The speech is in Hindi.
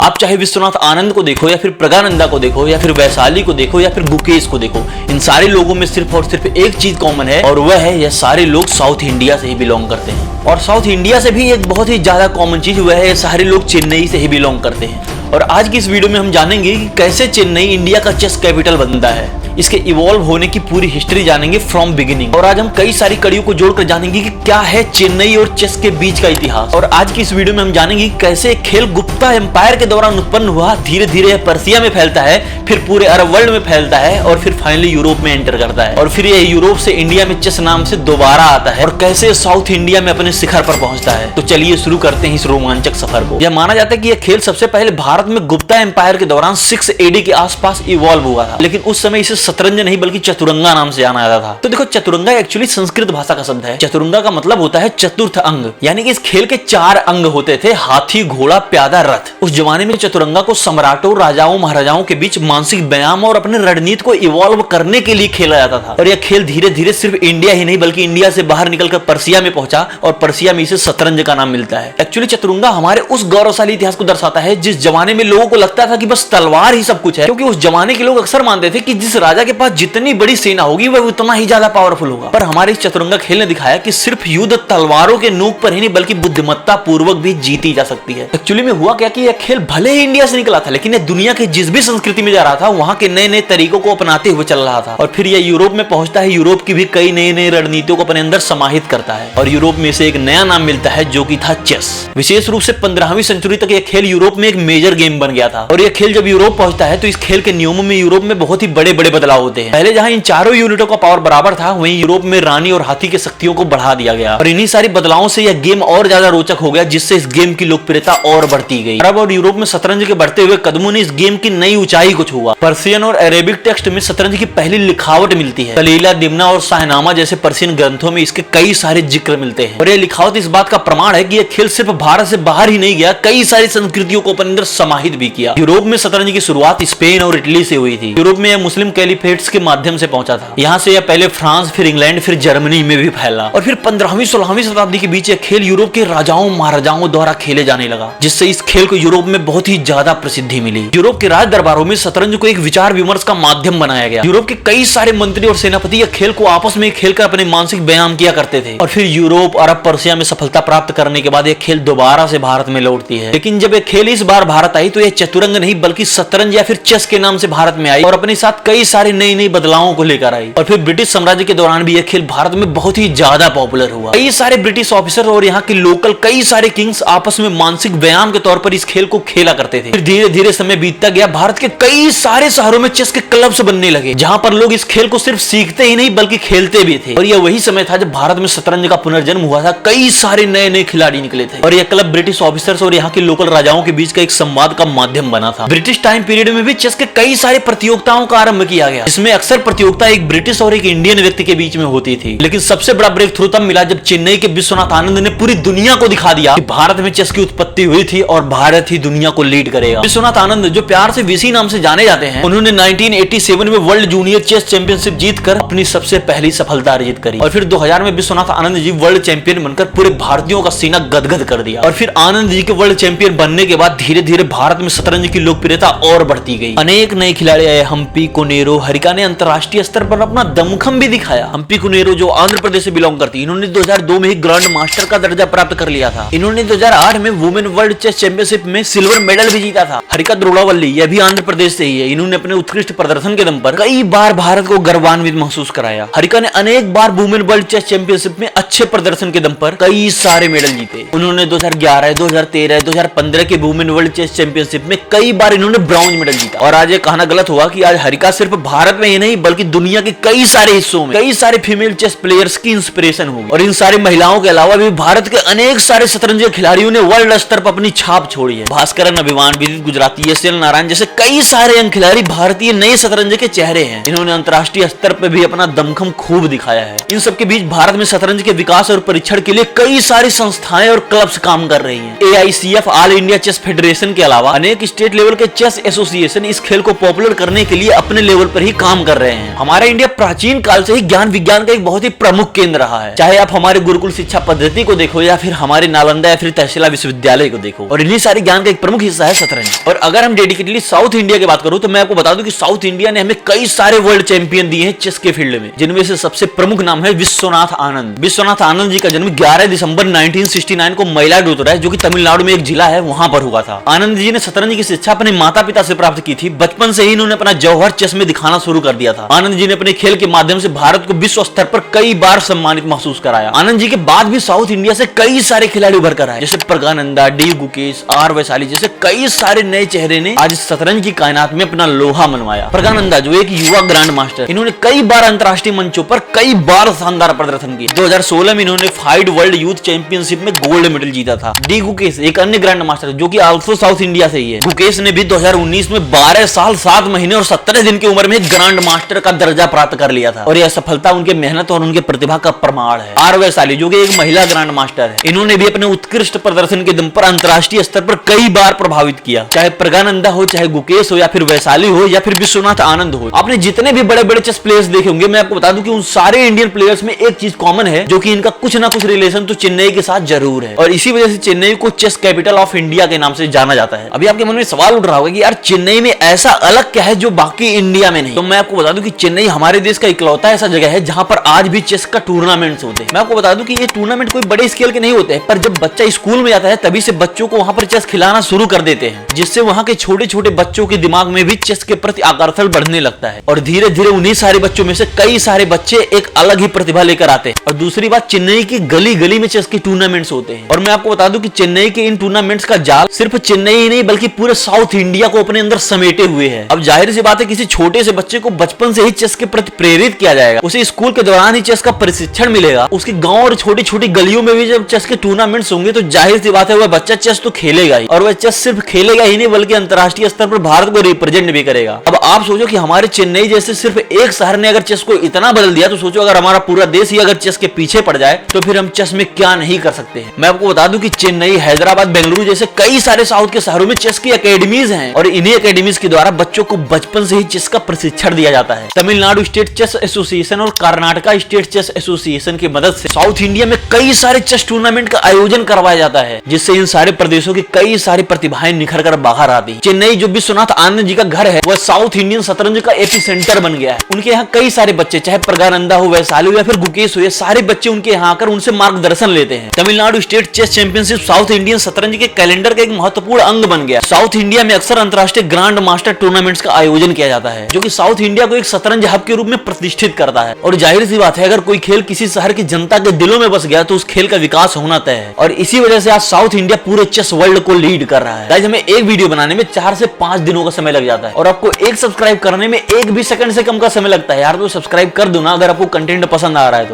आप चाहे विश्वनाथ आनंद को देखो या फिर प्रज्ञानंदा को देखो या फिर वैशाली को देखो या फिर गुकेश को देखो, इन सारे लोगों में सिर्फ और सिर्फ एक चीज कॉमन है और वह है यह सारे लोग साउथ इंडिया से ही बिलोंग करते हैं। और साउथ इंडिया से भी एक बहुत ही ज्यादा कॉमन चीज वह है सारे लोग चेन्नई से ही बिलोंग करते हैं। और आज की इस वीडियो में हम जानेंगे कि कैसे चेन्नई इंडिया का चेस कैपिटल बनता है, इसके इवॉल्व होने की पूरी हिस्ट्री जानेंगे फ्रॉम बिगिनिंग। और आज हम कई सारी कड़ियों को जोड़कर जानेंगे कि क्या है चेन्नई और चेस के बीच का इतिहास। और आज की इस वीडियो में हम जानेंगे कि कैसे खेल गुप्ता एम्पायर के दौरान उत्पन्न हुआ, धीरे धीरे पर्सिया में फैलता है, फिर पूरे अरब वर्ल्ड में फैलता है और फिर फाइनली यूरोप में एंटर करता है। और फिर यह यूरोप से इंडिया में चेस नाम से दोबारा आता है और कैसे साउथ इंडिया में अपने शिखर पर पहुंचता है। तो चलिए शुरू करते हैं इस रोमांचक सफर को। यह माना जाता है कि यह खेल सबसे पहले भारत में गुप्ता एम्पायर के दौरान 6 AD के आसपास इवॉल्व हुआ था, लेकिन उस समय इसे शतरंज नहीं बल्कि चतुरंगा नाम से जाना जाता था। तो देखो, चतुरंगा एक्चुअली संस्कृत भाषा का शब्द है। चतुरंगा का मतलब होता है चतुर्थ अंग, यानी कि इस खेल के 4 अंग होते थे, हाथी, घोड़ा, प्यादा, रथ। उस जमाने में चतुरंगा को सम्राटों, राजाओं, महाराजाओं के बीच मानसिक व्यायाम और अपने रणनीति को इवॉल्व करने के लिए खेला जाता था। और यह खेल धीरे धीरे सिर्फ इंडिया ही नहीं बल्कि इंडिया से बाहर निकलकर पर्सिया में पहुंचा और पर्सिया में इसे शतरंज का नाम मिलता है। एक्चुअली चतुरंगा हमारे उस गौरवशाली इतिहास को दर्शाता है जिस जमाने में लोगों को लगता था कि बस तलवार ही सब कुछ है, क्योंकि उस जमाने के लोग अक्सर मानते थे कि जिस राजा के पास जितनी बड़ी सेना होगी वह उतना ही ज्यादा पावरफुल होगा। पर हमारे इस चतुरंगा खेल ने दिखाया कि सिर्फ युद्ध तलवारों के नोक पर ही नहीं बल्कि बुद्धिमत्ता पूर्वक भी जीती जा सकती है। एक्चुअली में हुआ क्या कि यह खेल भले ही इंडिया से निकला था, लेकिन यह दुनिया के जिस भी संस्कृति में जा रहा था वहां के नए नए तरीकों को अपनाते हुए चल रहा था। और फिर यह यूरोप में पहुंचता है, यूरोप की भी कई नई नई रणनीतियों को अपने अंदर समाहित करता है और यूरोप में से एक नया नाम मिलता है जो कि था चेस। विशेष रूप से 15वीं सेंचुरी तक यह खेल यूरोप में एक मेजर गेम बन गया था। और यह खेल जब यूरोप पहुंचता है तो इस खेल के नियमों में यूरोप में बहुत ही बड़े बड़े बदलाव होते हैं। पहले जहां इन चारों यूनिटों का पावर बराबर था, वहीं यूरोप में रानी और हाथी की शक्तियों को बढ़ा दिया गया। और इन्हीं सारी बदलावों से यह गेम और ज्यादा रोचक हो गया, जिससे इस गेम की लोकप्रियता और बढ़ती गई। अरब और यूरोप में शतरंज के बढ़ते हुए कदमों ने इस गेम की नई ऊंचाई को छुआ। पर्सियन और अरेबिक टेक्स्ट में शतरंज की पहली लिखावट मिलती है। कलीला, दिमना और शाहनामा जैसे पर्सियन ग्रंथों में इसके कई सारे जिक्र मिलते हैं। और यह लिखावट इस बात का प्रमाण है कि यह खेल सिर्फ भारत से बाहर ही नहीं गया, कई सारी संस्कृतियों को अपने अंदर समाहित भी किया। यूरोप में शतरंज की शुरुआत स्पेन और इटली से हुई थी। यूरोप में यह मुस्लिम कैलिफेट्स के माध्यम से पहुंचा था। यहाँ से यह पहले फ्रांस, फिर इंग्लैंड, फिर जर्मनी में भी फैला। और फिर 15वीं 16वीं शताब्दी के बीच यह खेल यूरोप के राजाओं महाराजाओं द्वारा खेले जाने लगा, जिससे इस खेल को यूरोप में बहुत ही ज्यादा प्रसिद्धि मिली। यूरोप के राज दरबारों में शतरंज को एक विचार विमर्श का माध्यम बनाया गया। यूरोप के कई सारे मंत्री और सेनापति यह खेल को आपस में खेलकर अपने मानसिक व्यायाम किया करते थे। और फिर यूरोप, अरब, पर्सिया में सफलता प्राप्त करने के बाद यह खेल दोबारा से भारत में लौटती है। लेकिन जब यह खेल इस बार भारत आई तो यह चतुरंग नहीं बल्कि शतरंज या फिर चेस के नाम से भारत में आई और अपने साथ कई सारे नई नई बदलावों को लेकर आई। और फिर ब्रिटिश साम्राज्य के दौरान भी यह खेल भारत में बहुत ही ज्यादा पॉपुलर हुआ। कई सारे ब्रिटिश ऑफिसर और यहाँ के लोकल कई सारे किंग्स आपस में मानसिक व्यायाम के तौर पर इस खेल को खेला करते थे। फिर धीरे धीरे समय बीतता गया, भारत के कई सारे शहरों में चेस के क्लब्स बनने लगे, जहां पर लोग इस खेल को सिर्फ सीखते ही नहीं बल्कि खेलते भी थे। और यह वही समय था जब भारत में शतरंज का पुनर्जन्म हुआ था। कई सारे नए नए खिलाड़ी निकले थे और यह क्लब ब्रिटिश ऑफिसर्स और यहाँ के लोकल राजाओं के बीच का एक संवाद का माध्यम बना था। ब्रिटिश टाइम पीरियड में भी चेस के कई सारे प्रतियोगिताओं का आरंभ किया गया, जिसमें अक्सर प्रतियोगिता एक ब्रिटिश और एक इंडियन व्यक्ति के बीच में होती थी। लेकिन सबसे बड़ा ब्रेक थ्रू तब मिला जब चेन्नई के विश्वनाथ आनंद ने पूरी दुनिया को दिखा दिया कि भारत में चेस की उत्पत्ति हुई थी और भारत ही दुनिया को लीड करेगा। विश्वनाथ आनंद, जो प्यार से वीसी नाम से जाने जाते हैं, उन्होंने 1987 में वर्ल्ड जूनियर चेस चैंपियनशिप जीतकर अपनी सबसे पहली सफलता अर्जित करी। और फिर 2000 में विश्वनाथ आनंद जी वर्ल्ड चैंपियन बनकर पूरे भारतीयों का सीना गदगद कर दिया। और फिर आनंद जी के वर्ल्ड चैंपियन बनने के बाद धीरे धीरे भारत में शतरंज की लोकप्रियता और बढ़ती गई। अनेक नए खिलाड़ी आए। हम्पी कोनेरो, हरिका ने अंतरराष्ट्रीय स्तर पर अपना दमखम भी दिखाया। हम्पी कोनेरो जो आंध्र प्रदेश से बिलोंग करती, इन्होंने 2002 में ही ग्रैंड मास्टर का दर्जा प्राप्त कर लिया था। इन्होंने 2008 में वुमेन वर्ल्ड चेस चैंपियनशिप में सिल्वर मेडल भी जीता था। हरिका द्रोणावल्ली, यह भी आंध्र प्रदेश से ही है। इन्होंने अपने उत्कृष्ट प्रदर्शन के दम पर कई बार भारत को गर्वान्वित महसूस कराया। हरिका ने अनेक बार वुमेन वर्ल्ड चेस चैंपियनशिप में अच्छे प्रदर्शन के दम पर कई सारे मेडल जीते। उन्होंने 2011, 2013, 2015 के वुमेन वर्ल्ड चेस चैंपियनशिप में कई बार इन्होंने ब्रॉन्ज मेडल जीता। और आज ये कहना गलत हुआ कि आज हरिका सिर्फ भारत में ही नहीं बल्कि दुनिया के कई सारे हिस्सों में कई सारे फीमेल चेस प्लेयर्स की इंस्पिरेशन होगी। और इन सारी महिलाओं के अलावा भी भारत के अनेक सारे शतरंज खिलाड़ियों ने वर्ल्ड स्तर पर अपनी छाप छोड़ी है। भास्करन, अभिमान, विदित गुजराती, एस.एल. नारायण जैसे कई सारे अंग खिलाड़ी भारतीय नए शतरंज के चेहरे हैं। इन्होंने अंतर्राष्ट्रीय स्तर पर भी अपना दमखम खूब दिखाया है। इन सबके बीच भारत में शतरंज के विकास और परीक्षण के लिए कई सारी संस्थाएं और क्लब्स काम कर रही हैं। AICF, All India Chess Federation के अलावा अनेक स्टेट लेवल के चेस एसोसिएशन इस खेल को पॉपुलर करने के लिए अपने लेवल पर पर ही काम कर रहे हैं। हमारा इंडिया प्राचीन काल से ही ज्ञान विज्ञान का एक बहुत ही प्रमुख केंद्र रहा है। चाहे आप हमारे गुरुकुल शिक्षा पद्धति को देखो या फिर हमारे नालंदा या फिर तक्षशिला विश्वविद्यालय को देखो, और इन्हीं सारे ज्ञान का एक प्रमुख हिस्सा है शतरंज। और अगर हम डेडिकेटली साउथ इंडिया की बात करूं तो मैं आपको बता दूं कि साउथ इंडिया ने हमें कई सारे वर्ल्ड चैंपियन दिए हैं चेस के फील्ड में, जिनमें से सबसे प्रमुख नाम है विश्वनाथ आनंद। विश्वनाथ आनंद जी का जन्म 11 दिसंबर 1969 को मयिलादुथुराई, जो कि तमिलनाडु में एक जिला है, वहां पर हुआ था। आनंद जी ने शतरंज की शिक्षा अपने माता पिता से प्राप्त की थी। बचपन से ही इन्होंने अपना जौहर चेस में दिखाना शुरू कर दिया था। आनंद जी ने अपने खेल के माध्यम से भारत को विश्व स्तर पर कई बार सम्मानित महसूस कराया। आनंद जी के बाद भी साउथ इंडिया से कई सारे खिलाड़ी उभर कर आए, जैसे प्रज्ञानंदा, डी गुकेश, आर वैशाली जैसे कई सारे नए चेहरे ने आज शतरंज की कायनात में अपना लोहा मनवाया। प्रज्ञानंदा जो एक युवा ग्रैंड मास्टर, इन्होंने कई बार अंतरराष्ट्रीय मंचों पर कई बार शानदार प्रदर्शन किया। 2016 में इन्होंने फाइड वर्ल्ड यूथ चैंपियनशिप में गोल्ड मेडल जीता था। डी गुकेश एक अन्य ग्रैंड मास्टर जो कि आल्सो साउथ इंडिया से ही है। गुकेश ने भी 2019 में 12 साल 7 महीने और 17 दिन की उम्र में ग्रैंड मास्टर का दर्जा प्राप्त कर लिया था, और यह सफलता उनके मेहनत और उनके प्रतिभा का प्रमाण है। आर वैशाली जो कि एक महिला ग्रैंड मास्टर है, इन्होंने भी अपने उत्कृष्ट प्रदर्शन के दम पर अंतरराष्ट्रीय स्तर पर कई बार प्रभावित किया। चाहे प्रज्ञानंदा हो, चाहे गुकेश हो, या फिर वैशाली हो, या फिर विश्वनाथ आनंद हो, आपने जितने भी बड़े बड़े चेस प्लेयर्स देखे होंगे, मैं आपको बता दूं कि उन सारे इंडियन प्लेयर्स में एक चीज कॉमन है, जो कि इनका कुछ ना कुछ रिलेशन तो चेन्नई के साथ जरूर है, और इसी वजह से चेन्नई को चेस कैपिटल ऑफ इंडिया के नाम से जाना जाता है। अभी आपके मन में सवाल उठ रहा होगा कि यार चेन्नई में ऐसा अलग क्या है जो बाकी इंडिया में नहीं। तो मैं आपको बता दूं कि चेन्नई हमारे देश का इकलौता ऐसा जगह है जहां पर आज भी चेस का टूर्नामेंट्स होते हैं। मैं आपको बता दूं कि ये टूर्नामेंट कोई बड़े स्केल के नहीं होते हैं, पर जब बच्चा स्कूल में जाता है तभी से बच्चों को वहां पर चेस खिलाना शुरू कर देते हैं, जिससे वहां के छोटे छोटे बच्चों के दिमाग में भी चेस के प्रति आकर्षण बढ़ने लगता है, और धीरे धीरे उन्हीं सारे बच्चों में से कई सारे बच्चे एक अलग ही प्रतिभा लेकर आते हैं। और दूसरी बात, चेन्नई की गली गली में चेस के टूर्नामेंट्स होते हैं, और मैं आपको बता दूं कि चेन्नई के इन टूर्नामेंट्स का जाल सिर्फ चेन्नई ही नहीं बल्कि पूरे साउथ इंडिया को अपने अंदर समेटे हुए है। अब जाहिर सी बात है, किसी छोटे से बच्चे को बचपन से ही चेस के प्रति प्रेरित किया जाएगा, उसे स्कूल के दौरान ही चेस का प्रशिक्षण मिलेगा, उसके गांव और छोटी छोटी गलियों में भी जब चेस के टूर्नामेंट्स होंगे तो जाहिर सी बात है वह बच्चा चेस तो खेलेगा ही, और वह चेस सिर्फ खेलेगा ही नहीं बल्कि अंतरराष्ट्रीय स्तर पर भारत को रिप्रेजेंट भी करेगा। अब आप सोचो कि हमारे चेन्नई जैसे सिर्फ एक शहर ने अगर चेस को इतना बदल दिया, तो सोचो अगर हमारा पूरा देश ही अगर चेस के पीछे पड़ जाए तो फिर हम चेस में क्या नहीं कर सकते हैं। मैं आपको बता दूं कि चेन्नई, हैदराबाद, बेंगलुरु जैसे कई सारे साउथ के शहरों में चेस की एकेडमीज हैं, और इन्हीं एकेडमीज के द्वारा बच्चों को बचपन से ही चेस का प्रशिक्षण दिया जाता है। तमिलनाडु स्टेट चेस एसोसिएशन और कर्नाटका स्टेट चेस एसोसिएशन की मदद से साउथ इंडिया में कई सारे चेस टूर्नामेंट का आयोजन करवाया जाता है, जिससे इन सारे प्रदेशों की कई सारी प्रतिभाएं निखर कर बाहर आती। चेन्नई जो विश्वनाथ आनंद जी का घर है, वह साउथ इंडियन शतरंज का एपिसेंटर बन गया है। उनके यहाँ कई सारे बच्चे, चाहे प्रज्ञानंदा हो, वैशाली हो, या फिर गुकेश हो, ये सारे बच्चे उनके यहाँ आकर उनसे मार्गदर्शन लेते हैं। Tamil Nadu state chess championship south Indian शतरंज के कैलेंडर का एक महत्वपूर्ण अंग बन गया। साउथ इंडिया में अक्सर अंतरराष्ट्रीय ग्रांड मास्टर टूर्नामेंट्स का आयोजन किया जाता है, जो कि साउथ इंडिया को एक शतरंज हब के रूप में प्रतिष्ठित करता है। और जाहिर सी बात है, अगर कोई खेल किसी शहर की जनता के दिलों में बस गया तो उस खेल का विकास होना तय है, और इसी वजह से आज साउथ इंडिया पूरे चेस वर्ल्ड को लीड कर रहा है। गाइस, हमें एक वीडियो बनाने में 4 से 5 दिनों का समय लग जाता है, और आपको एक सब्सक्राइब करने में 1 भी सेकंड से कम का समय लगता है यार। तो सब्सक्राइब कर दो ना अगर आपको कंटेंट पसंद आ रहा है तो।